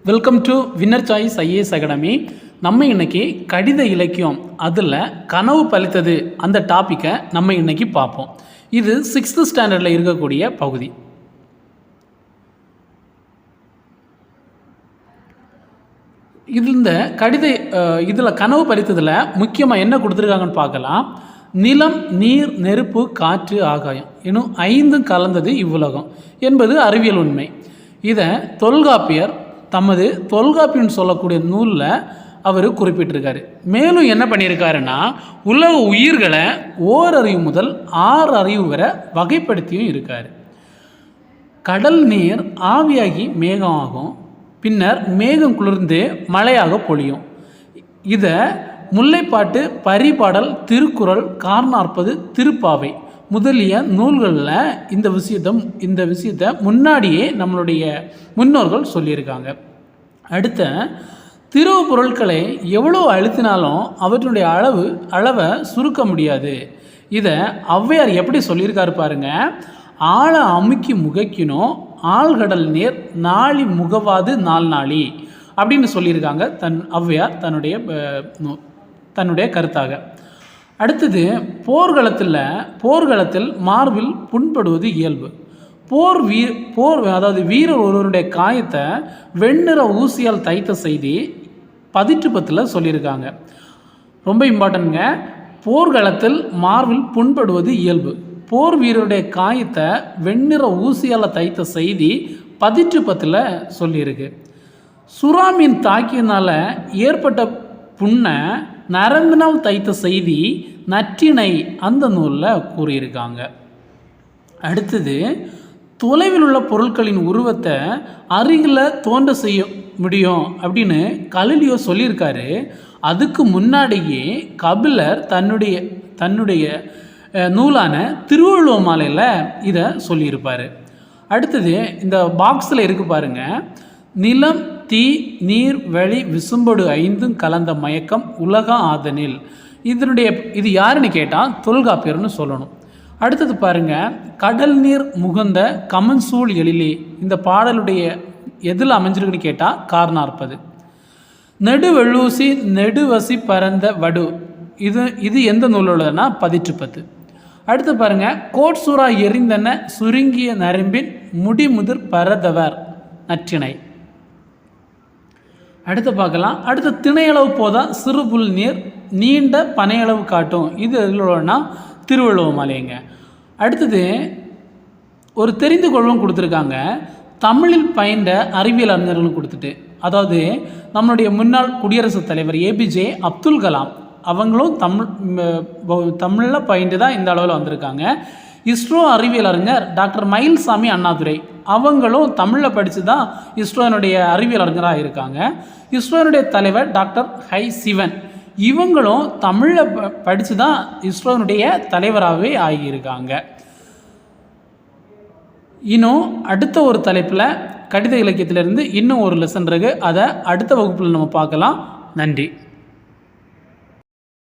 Welcome to winner choice IAS academy. நம்ம இன்னைக்கு கடித இலக்கியம் அதில் கனவு பலித்தது அந்த டாப்பிக்கை நம்ம இன்னைக்கு பார்ப்போம். இது 6th ஸ்டாண்டர்டில் இருக்கக்கூடிய பகுதி. இந்த இதில் கனவு பலித்ததில் முக்கியமாக என்ன கொடுத்துருக்காங்கன்னு பார்க்கலாம். நிலம், நீர், நெருப்பு, காற்று, ஆகாயம் எனும் 5 கலந்தது இவ்வுலகம் என்பது அறிவியல் உண்மை. இதை தொல்காப்பியர் தமது தொல்காப்பியன்னு சொல்லக்கூடிய நூலில் அவர் குறிப்பிட்டிருக்காரு. மேலும் என்ன பண்ணியிருக்காருன்னா, உலக உயிர்களை ஓரறிவு முதல் 6 அறிவு வரை வகைப்படுத்தியும் இருக்கார். கடல் நீர் ஆவியாகி மேகம் ஆகும், பின்னர் மேகம் குளிர்ந்து மழையாக பொழியும். இதை முல்லைப்பாட்டு, பரிபாடல், திருக்குறள், கார்நாற்பது, திருப்பாவை முதலிய நூல்களில் இந்த விஷயத்தை முன்னாடியே நம்மளுடைய முன்னோர்கள் சொல்லியிருக்காங்க. அடுத்த திரு பொருட்களை எவ்வளோ அழுத்தினாலும் அவற்றினுடைய அளவை சுருக்க முடியாது. இதை ஔவையார் எப்படி சொல்லியிருக்காரு பாருங்க. ஆழ அமுக்கி முகைக்கினோம் ஆழ்கடல் நேர் நாளி முகவாது நாளி அப்படின்னு சொல்லியிருக்காங்க ஔவையார் தன்னுடைய கருத்தாக. அடுத்தது போர்க்களத்தில் மார்பில் புண்படுவது இயல்பு. அதாவது வீரர் ஒருவருடைய காயத்தை வெண்ணிற ஊசியால் தைத்த செய்தி பதிற்றுப்பத்தில் சொல்லியிருக்காங்க. ரொம்ப இம்பார்ட்டன்ட்ங்க. போர்க்களத்தில் மார்பில் புண்படுவது இயல்பு. போர் வீரருடைய காயத்தை வெண்ணிற ஊசியால் தைத்த செய்தி பதிற்றுப்பத்தில் சொல்லியிருக்கு. சுறாமீன் தாக்கியனால ஏற்பட்ட புண்ணை நரம்பினால் தைத்த செய்தி நற்றிணை அந்த நூலில் கூறியிருக்காங்க. அடுத்தது தொலைவில் உள்ள பொருட்களின் உருவத்தை அருகில் தோன்ற செய்ய முடியும் அப்படின்னு கலிலியோ சொல்லியிருக்காரு. அதுக்கு முன்னாடியே கபிலர் தன்னுடைய நூலான திருவள்ளுவ மாலையில் இதை சொல்லியிருப்பார். அடுத்தது இந்த பாக்ஸில் இருக்கு பாருங்க. நிலம், தீ, நீர், வழி, விசும்படு 5 கலந்த மயக்கம் உலகம் ஆதனில். இது யாருன்னு கேட்டால் தொல்காப்பியர்னு சொல்லணும். அடுத்தது பாருங்க. கடல் நீர் முகந்த கமன் சூழ் எழிலே. இந்த பாடலுடைய எதில் அமைஞ்சிருக்குன்னு கேட்டால் கார்நாற்பது. நெடுவெள்ளூசி நெடுவசி பரந்த வடு. இது எந்த நூலோடனா பதிற்றுப்பத்து. அடுத்து பாருங்க. கோட்சூரா எரிந்தன சுருங்கிய நரம்பின் முடிமுதிர் பரதவர் நற்றிணை. அடுத்து பார்க்கலாம். அடுத்து திணையளவு போதா சிறுபுல் நீர் நீண்ட பனையளவு காட்டும். இது எதிலோடனா திருவள்ளுவ மாலைங்க. அடுத்தது ஒரு தெரிந்து கொள்ளும் கொடுத்துருக்காங்க. தமிழில் பயின்ற அறிவியல் அறிஞர்களும் கொடுத்துட்டு, அதாவது நம்மளுடைய முன்னாள் குடியரசுத் தலைவர் ஏபிஜே அப்துல் கலாம் அவங்களும் தமிழில் பயின்று தான் இந்த அளவில் வந்திருக்காங்க. இஸ்ரோ அறிவியல் அறிஞர் டாக்டர் மயில்சாமி அண்ணாதுரை அவங்களும் தமிழில் படித்து தான் இஸ்ரோனுடைய அறிவியல் அறிஞராக இருக்காங்க. இஸ்ரோனுடைய தலைவர் டாக்டர் ஹை சிவன் இவங்களும் தமிழில் படித்து தான் இஸ்ரோனுடைய தலைவராகவே ஆகியிருக்காங்க. இன்னும் அடுத்த ஒரு தலைப்பில் கடித இலக்கியத்திலிருந்து இன்னும் ஒரு லெசன் இருக்குது. அதை அடுத்த வகுப்பில் நம்ம பார்க்கலாம். நன்றி.